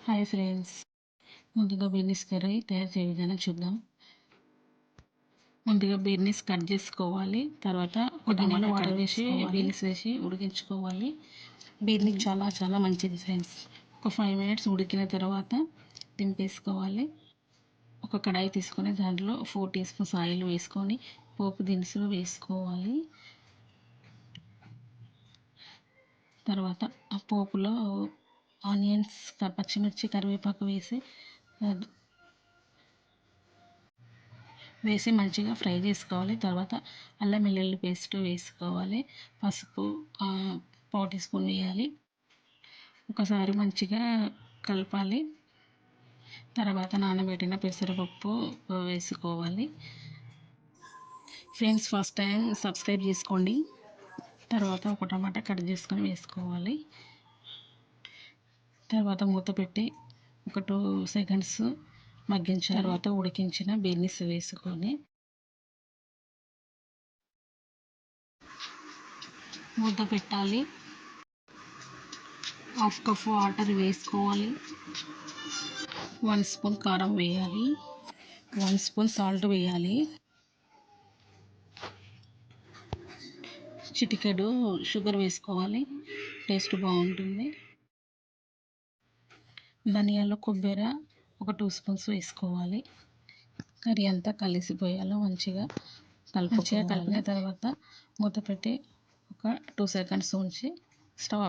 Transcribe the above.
Hi friends, ముందుగా beans curry తయారు చేయ విధానం చూద్దాం. ముందుగా బీనీస్ కట్ చేసుకోవాలి. తర్వాత ఒక గిన్నెలో వాటర్ వేసి బీనీస్ వేసి ఉడికించుకోవాలి. బీనీస్ చాలా చాలా మంచిది ఫ్రెండ్స్. ఒక 5 మినిట్స్ ఉడికిన తర్వాత దింపేసుకోవాలి. ఒక కడాయి తీసుకొని దాంట్లో 4 టీ స్పూన్స్ ఆయిల్ వేసుకొని పోపు దినుసులు వేసుకోవాలి. తర్వాత ఆ పోపులో ఆనియన్స్, పచ్చిమిర్చి, కరివేపాకు వేసి మంచిగా ఫ్రై చేసుకోవాలి. తర్వాత అల్లం వెల్లుల్లి పేస్ట్ వేసుకోవాలి. పసుపు 1 టీ స్పూన్ వేయాలి. ఒకసారి మంచిగా కలపాలి. తర్వాత నానబెట్టిన పెసరపప్పు వేసుకోవాలి. ఫ్రెండ్స్, ఫస్ట్ టైం సబ్స్క్రైబ్ చేసుకోండి. తర్వాత ఒక టమాటా కట్ చేసుకొని వేసుకోవాలి. తర్వాత మూత పెట్టి ఒక 2 సెకండ్స్ మగ్గించిన తర్వాత ఉడికించిన బీనీస్ వేసుకొని మూత పెట్టాలి. 1/2 కప్ వాటర్ వేసుకోవాలి. 1 స్పూన్ కారం వేయాలి. 1 స్పూన్ సాల్ట్ వేయాలి. చిటికెడు షుగర్ వేసుకోవాలి, టేస్ట్ బాగుంటుంది. ధనియాలు, కొబ్బరి ఒక 2 స్పూన్స్ వేసుకోవాలి. కర్రీ అంతా కలిసిపోయేలా మంచిగా కలిపిన తర్వాత మూత పెట్టి ఒక 2 సెకండ్స్ ఉంచి స్టవ్